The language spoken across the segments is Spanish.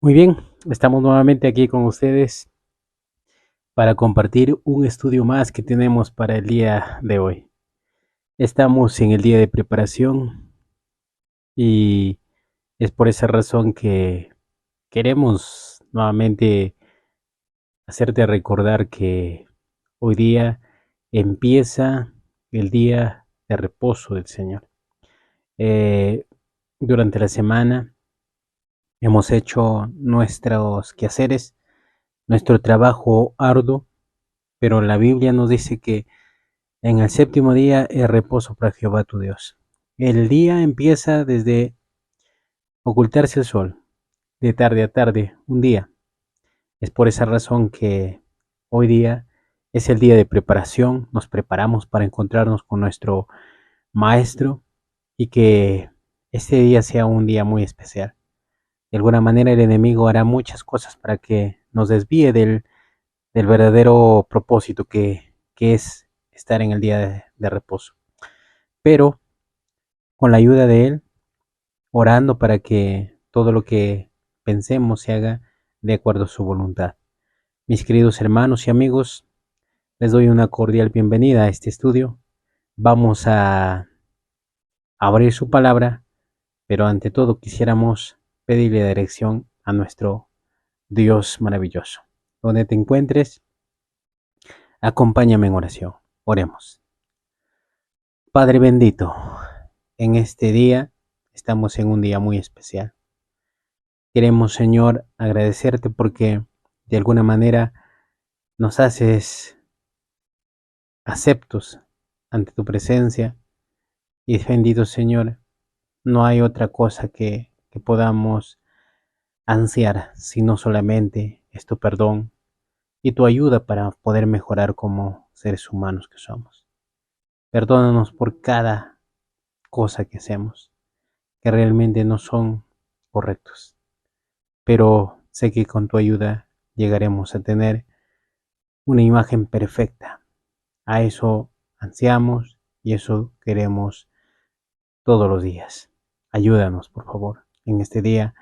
Muy bien, estamos nuevamente aquí con ustedes para compartir un estudio más que tenemos para el día de hoy. Estamos en el día de preparación y es por esa razón que queremos nuevamente hacerte recordar que hoy día empieza el día de reposo del Señor. Eh, durante la semana hemos hecho nuestros quehaceres, nuestro trabajo arduo, pero la Biblia nos dice que en el séptimo día es reposo para Jehová tu Dios. El día empieza desde ocultarse el sol, de tarde a tarde, un día. Es por esa razón que hoy día es el día de preparación, nos preparamos para encontrarnos con nuestro Maestro y que este día sea un día muy especial. De alguna manera el enemigo hará muchas cosas para que nos desvíe del verdadero propósito que es estar en el día de reposo. Pero con la ayuda de Él, orando para que todo lo que pensemos se haga de acuerdo a su voluntad. Mis queridos hermanos y amigos, les doy una cordial bienvenida a este estudio. Vamos a abrir su palabra, pero ante todo quisiéramos pedirle dirección a nuestro Dios maravilloso. Donde te encuentres, acompáñame en oración. Oremos. Padre bendito, en este día estamos en un día muy especial. Queremos, Señor, agradecerte porque de alguna manera nos haces aceptos ante tu presencia y bendito, Señor, no hay otra cosa que podamos ansiar sino solamente es tu perdón y tu ayuda para poder mejorar como seres humanos que somos. Perdónanos por cada cosa que hacemos que realmente no son correctos, pero sé que con tu ayuda llegaremos a tener una imagen perfecta. A eso ansiamos y eso queremos todos los días. Ayúdanos, por favor, en este día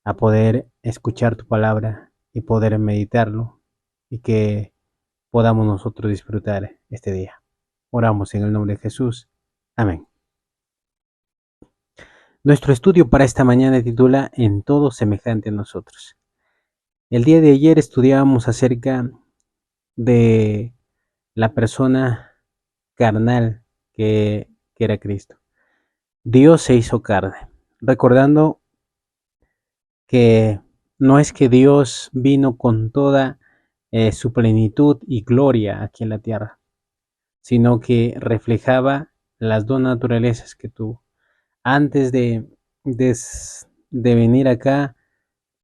a poder escuchar tu palabra y poder meditarlo y que podamos nosotros disfrutar este día. Oramos en el nombre de Jesús. Amén. Nuestro estudio para esta mañana titula En todo semejante a nosotros. El día de ayer estudiábamos acerca de la persona carnal que era Cristo. Dios se hizo carne, recordando que no es que Dios vino con toda su plenitud y gloria aquí en la tierra, sino que reflejaba las dos naturalezas que tuvo. Antes de venir acá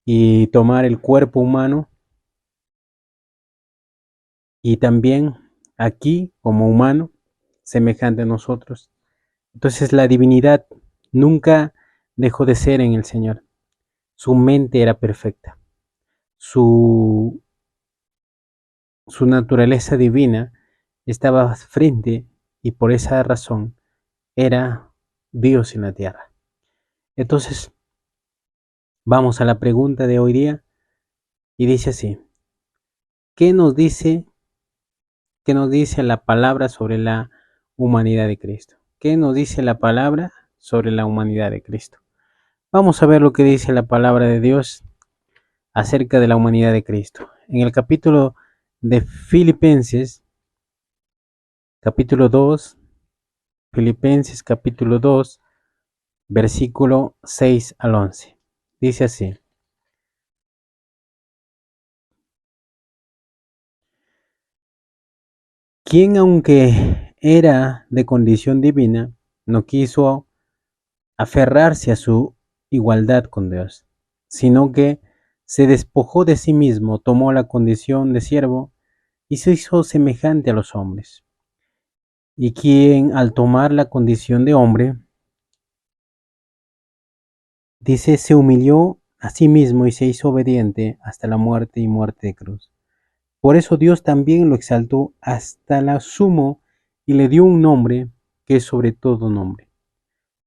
y tomar el cuerpo humano, y también aquí como humano, semejante a nosotros. Entonces la divinidad nunca dejó de ser en el Señor. Su mente era perfecta. Su, su naturaleza divina estaba frente y por esa razón era Dios en la tierra. Entonces vamos a la pregunta de hoy día y dice así: ¿qué nos dice, qué nos dice la palabra sobre la humanidad de Cristo? ¿Qué nos dice la palabra sobre la humanidad de Cristo? Vamos a ver lo que dice la palabra de Dios acerca de la humanidad de Cristo. En el capítulo de Filipenses, capítulo 2, Filipenses capítulo 2, versículo 6 al 11. Dice así: quien aunque era de condición divina, no quiso aferrarse a su igualdad con Dios, sino que se despojó de sí mismo, tomó la condición de siervo y se hizo semejante a los hombres. Y quien al tomar la condición de hombre, dice, se humilló a sí mismo y se hizo obediente hasta la muerte y muerte de cruz. Por eso Dios también lo exaltó hasta la sumo y le dio un nombre que es sobre todo nombre,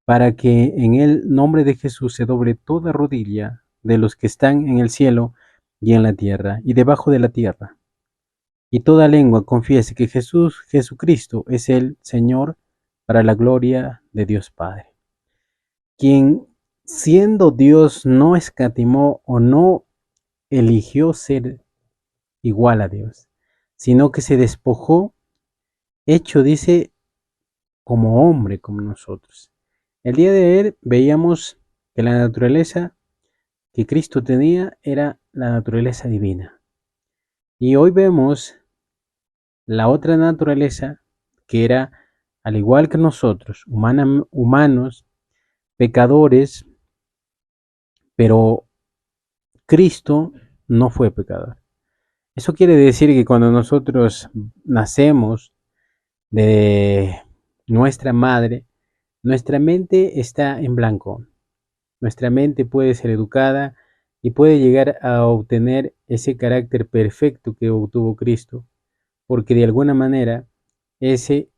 para que en el nombre de Jesús se doble toda rodilla de los que están en el cielo y en la tierra y debajo de la tierra. Y toda lengua confiese que Jesucristo es el Señor, para la gloria de Dios Padre. Quien siendo Dios no escatimó o no eligió ser igual a Dios, sino que se despojó, hecho, dice, como hombre, como nosotros. El día de ayer veíamos que la naturaleza que Cristo tenía era la naturaleza divina. Y hoy vemos la otra naturaleza que era, al igual que nosotros, humanos, pecadores, pero Cristo no fue pecador. Eso quiere decir que cuando nosotros nacemos de nuestra madre, nuestra mente está en blanco. Nuestra mente puede ser educada y puede llegar a obtener ese carácter perfecto que obtuvo Cristo, porque de alguna manera ese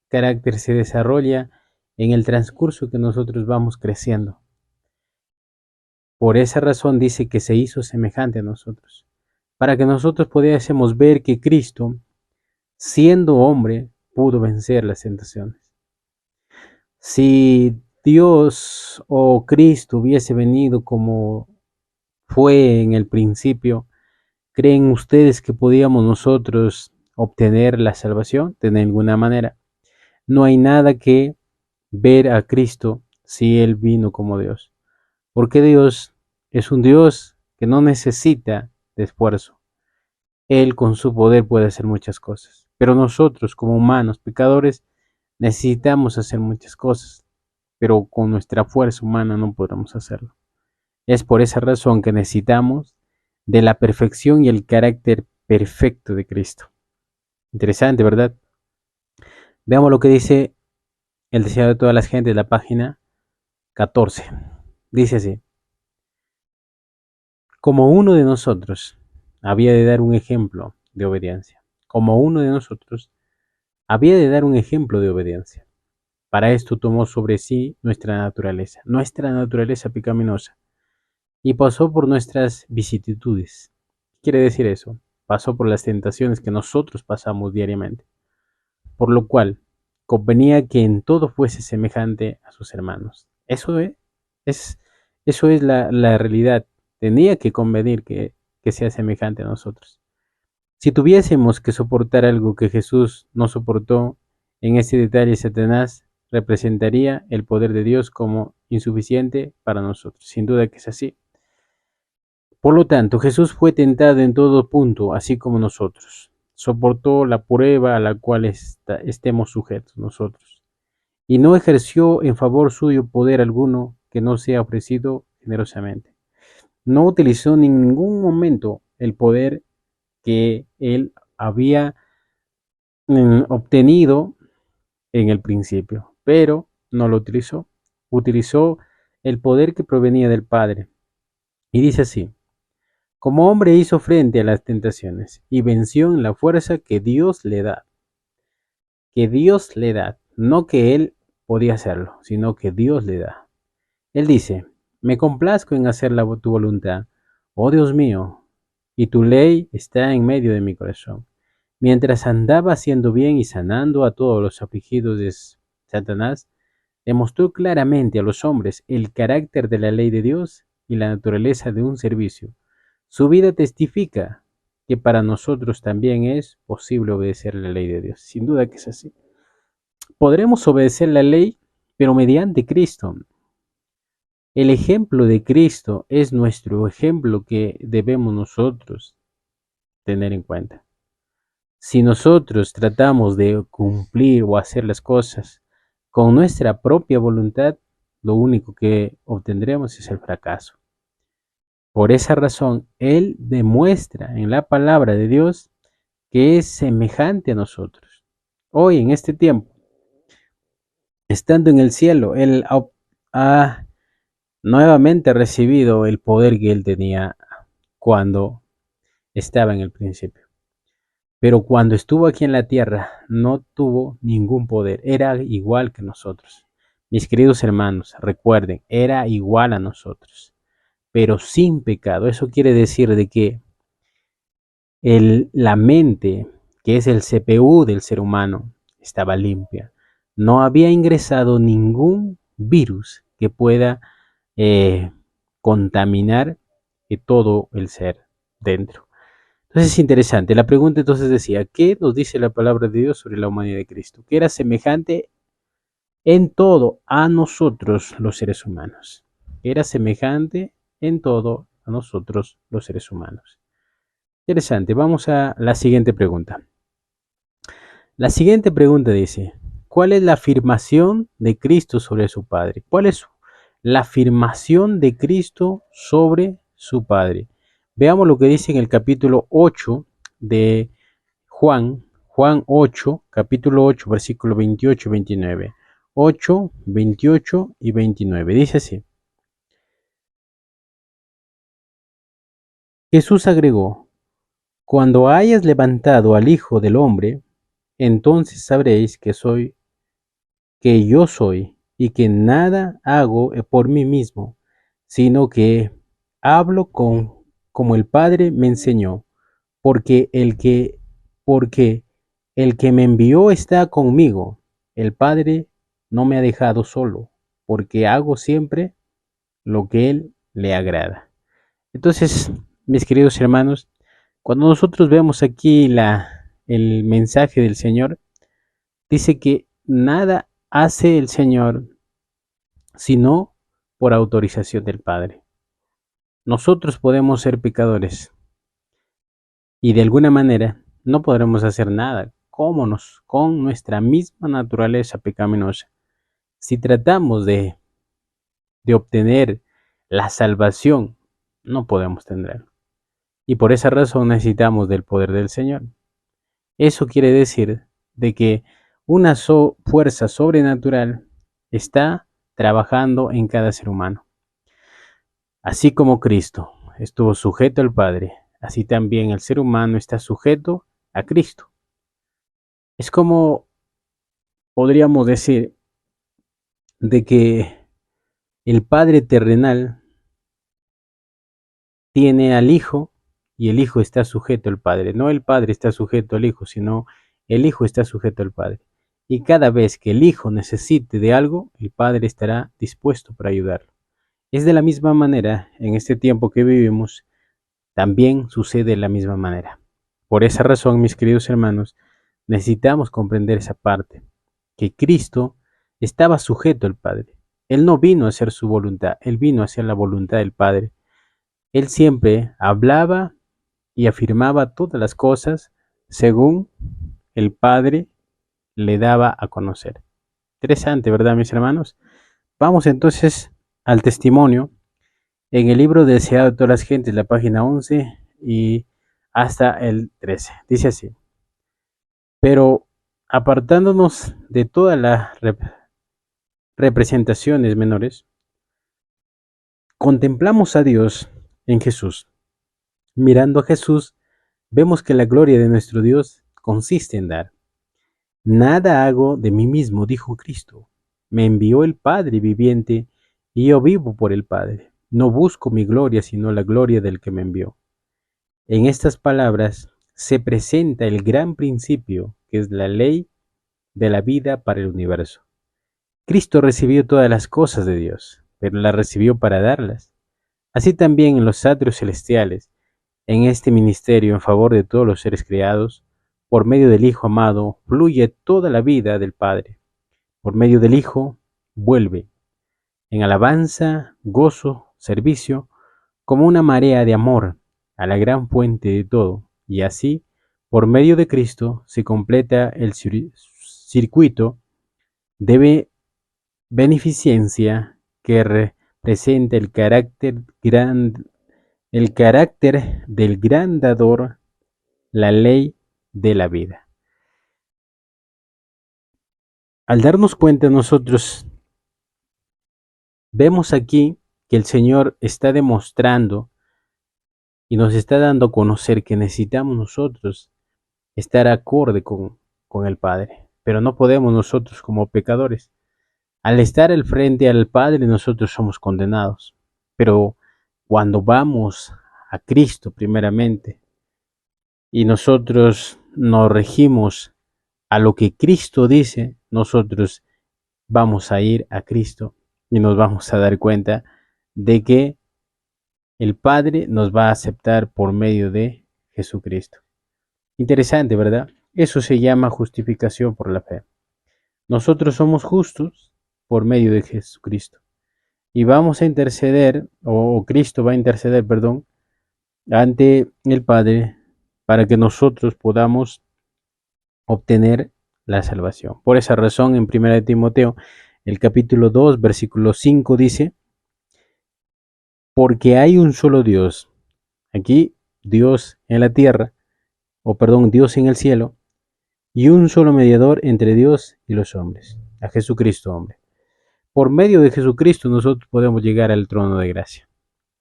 carácter se desarrolla en el transcurso que nosotros vamos creciendo. Por esa razón dice que se hizo semejante a nosotros, para que nosotros pudiésemos ver que Cristo, siendo hombre, pudo vencer las tentaciones. Si Dios o Cristo hubiese venido como fue en el principio, ¿creen ustedes que podíamos nosotros obtener la salvación de ninguna manera? No hay nada que ver a Cristo si Él vino como Dios, porque Dios es un Dios que no necesita de esfuerzo. Él con su poder puede hacer muchas cosas, pero nosotros como humanos pecadores necesitamos hacer muchas cosas, pero con nuestra fuerza humana no podemos hacerlo. Es por esa razón que necesitamos de la perfección y el carácter perfecto de Cristo. Interesante, ¿verdad? Veamos lo que dice el deseo de todas las gentes, la página 14. Dice así: como uno de nosotros había de dar un ejemplo de obediencia. Como uno de nosotros había de dar un ejemplo de obediencia. Para esto tomó sobre sí nuestra naturaleza pecaminosa, y pasó por nuestras vicisitudes. ¿Qué quiere decir eso? Pasó por las tentaciones que nosotros pasamos diariamente, por lo cual convenía que en todo fuese semejante a sus hermanos. Eso es la realidad. Tenía que convenir que sea semejante a nosotros. Si tuviésemos que soportar algo que Jesús no soportó, en este detalle Satanás representaría el poder de Dios como insuficiente para nosotros. Sin duda que es así. Por lo tanto, Jesús fue tentado en todo punto, así como nosotros. Soportó la prueba a la cual estemos sujetos nosotros, y no ejerció en favor suyo poder alguno que no sea ofrecido generosamente. No utilizó en ningún momento el poder que él había obtenido en el principio, pero no lo utilizó. Utilizó el poder que provenía del Padre. Y dice así: como hombre hizo frente a las tentaciones y venció en la fuerza que Dios le da. Que Dios le da, no que él podía hacerlo, sino que Dios le da. Él dice: me complazco en hacer tu voluntad, oh Dios mío, y tu ley está en medio de mi corazón. Mientras andaba haciendo bien y sanando a todos los afligidos de Satanás, demostró claramente a los hombres el carácter de la ley de Dios y la naturaleza de un servicio. Su vida testifica que para nosotros también es posible obedecer la ley de Dios. Sin duda que es así. Podremos obedecer la ley, pero mediante Cristo. El ejemplo de Cristo es nuestro ejemplo que debemos nosotros tener en cuenta. Si nosotros tratamos de cumplir o hacer las cosas con nuestra propia voluntad, lo único que obtendremos es el fracaso. Por esa razón, Él demuestra en la palabra de Dios que es semejante a nosotros. Hoy, en este tiempo, estando en el cielo, Él ha nuevamente recibido el poder que Él tenía cuando estaba en el principio. Pero cuando estuvo aquí en la tierra, no tuvo ningún poder. Era igual que nosotros. Mis queridos hermanos, recuerden, era igual a nosotros. pero sin pecado. Eso quiere decir de que la mente, que es el CPU del ser humano, estaba limpia. No había ingresado ningún virus que pueda contaminar todo el ser dentro. Entonces es interesante. La pregunta entonces decía, ¿qué nos dice la palabra de Dios sobre la humanidad de Cristo? Que era semejante en todo a nosotros los seres humanos. Era semejante en todo a nosotros los seres humanos. Interesante. Vamos a la siguiente pregunta. La siguiente pregunta dice, ¿cuál es la afirmación de Cristo sobre su Padre? ¿Cuál es la afirmación de Cristo sobre su Padre? Veamos lo que dice en el capítulo 8 de Juan 8, capítulo 8, versículo 28 y 29. 8, 28 y 29. Dice así. Jesús agregó, cuando hayas levantado al Hijo del Hombre, entonces sabréis que yo soy, y que nada hago por mí mismo, sino que hablo como el Padre me enseñó, porque porque el que me envió está conmigo. El Padre no me ha dejado solo, porque hago siempre lo que Él le agrada. Entonces, mis queridos hermanos, cuando nosotros vemos aquí el mensaje del Señor, dice que nada hace el Señor sino por autorización del Padre. Nosotros podemos ser pecadores y de alguna manera no podremos hacer nada con nuestra misma naturaleza pecaminosa. Si tratamos de obtener la salvación, no podemos tenerlo. Y por esa razón necesitamos del poder del Señor. Eso quiere decir de que una fuerza sobrenatural está trabajando en cada ser humano. Así como Cristo estuvo sujeto al Padre, así también el ser humano está sujeto a Cristo. Es como podríamos decir de que el Padre terrenal tiene al Hijo y el Hijo está sujeto al Padre. No el Padre está sujeto al Hijo, sino el Hijo está sujeto al Padre. Y cada vez que el Hijo necesite de algo, el Padre estará dispuesto para ayudarlo. Es de la misma manera, en este tiempo que vivimos, también sucede de la misma manera. Por esa razón, mis queridos hermanos, necesitamos comprender esa parte, que Cristo estaba sujeto al Padre. Él no vino a hacer su voluntad, Él vino a hacer la voluntad del Padre. Él siempre hablaba y afirmaba todas las cosas según el Padre le daba a conocer. Interesante, ¿verdad, mis hermanos? Vamos entonces al testimonio en el libro Deseado de todas las gentes, la página 11 y hasta el 13. Dice así, pero apartándonos de todas las representaciones menores, contemplamos a Dios en Jesús. Mirando a Jesús, vemos que la gloria de nuestro Dios consiste en dar. Nada hago de mí mismo, dijo Cristo. Me envió el Padre viviente y yo vivo por el Padre. No busco mi gloria, sino la gloria del que me envió. En estas palabras se presenta el gran principio, que es la ley de la vida para el universo. Cristo recibió todas las cosas de Dios, pero las recibió para darlas. Así también en los atrios celestiales, en este ministerio en favor de todos los seres creados, por medio del Hijo amado, fluye toda la vida del Padre. Por medio del Hijo, vuelve, en alabanza, gozo, servicio, como una marea de amor a la gran fuente de todo, y así, por medio de Cristo, se completa el circuito de beneficencia que representa el carácter del gran dador, la ley de la vida. Al darnos cuenta nosotros, vemos aquí que el Señor está demostrando y nos está dando a conocer que necesitamos nosotros estar acorde con el Padre, pero no podemos nosotros como pecadores. Al estar al frente al Padre nosotros somos condenados, pero cuando vamos a Cristo primeramente y nosotros nos regimos a lo que Cristo dice, nosotros vamos a ir a Cristo y nos vamos a dar cuenta de que el Padre nos va a aceptar por medio de Jesucristo. Interesante, ¿verdad? Eso se llama justificación por la fe. Nosotros somos justos por medio de Jesucristo. Y vamos a interceder, o Cristo va a interceder, perdón, ante el Padre para que nosotros podamos obtener la salvación. Por esa razón, en 1 Timoteo, el capítulo 2, versículo 5 dice, porque hay un solo Dios. Aquí, Dios en la tierra, o perdón, Dios en el cielo, y un solo mediador entre Dios y los hombres, a Jesucristo, hombre. Por medio de Jesucristo nosotros podemos llegar al trono de gracia.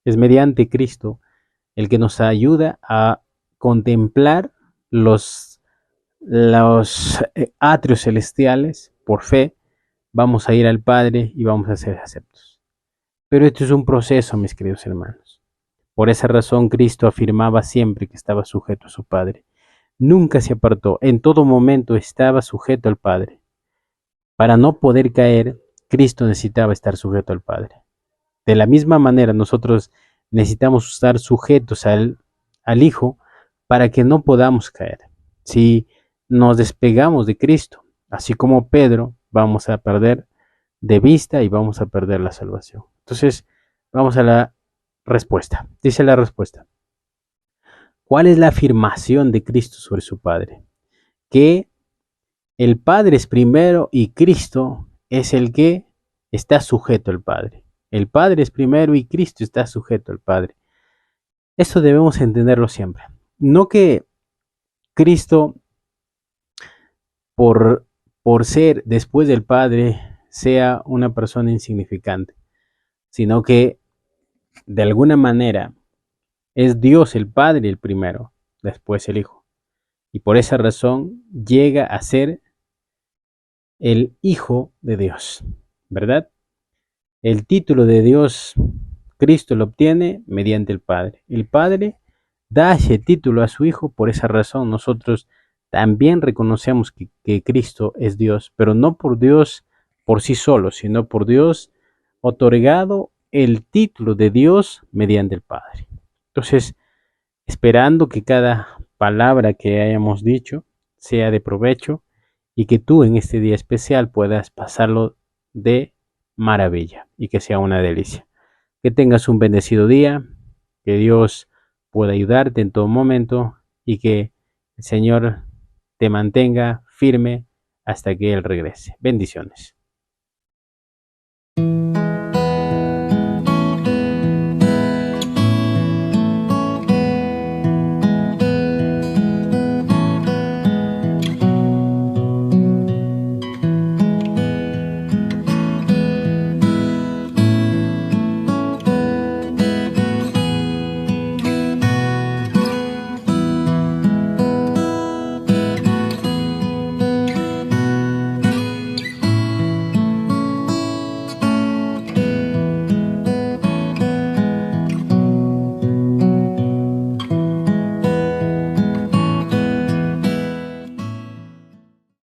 Es mediante Cristo el que nos ayuda a contemplar los atrios celestiales por fe. Vamos a ir al Padre y vamos a ser aceptos. Pero esto es un proceso, mis queridos hermanos. Por esa razón Cristo afirmaba siempre que estaba sujeto a su Padre. Nunca se apartó, en todo momento estaba sujeto al Padre. Para no poder caer, Cristo necesitaba estar sujeto al Padre. De la misma manera, nosotros necesitamos estar sujetos al Hijo para que no podamos caer. Si nos despegamos de Cristo, así como Pedro, vamos a perder de vista y vamos a perder la salvación. Entonces, vamos a la respuesta. Dice la respuesta. ¿Cuál es la afirmación de Cristo sobre su Padre? Que el Padre es primero y Cristo es el que está sujeto al Padre. El Padre es primero y Cristo está sujeto al Padre. Esto debemos entenderlo siempre. No que Cristo, por ser después del Padre, sea una persona insignificante, sino que de alguna manera es Dios el Padre el primero, después el Hijo. Y por esa razón llega a ser el Hijo de Dios, ¿verdad? El título de Dios, Cristo lo obtiene mediante el Padre. El Padre da ese título a su Hijo, por esa razón nosotros también reconocemos que Cristo es Dios, pero no por Dios por sí solo, sino por Dios otorgado el título de Dios mediante el Padre. Entonces, esperando que cada palabra que hayamos dicho sea de provecho y que tú en este día especial puedas pasarlo de maravilla y que sea una delicia. Que tengas un bendecido día, que Dios pueda ayudarte en todo momento y que el Señor te mantenga firme hasta que Él regrese. Bendiciones.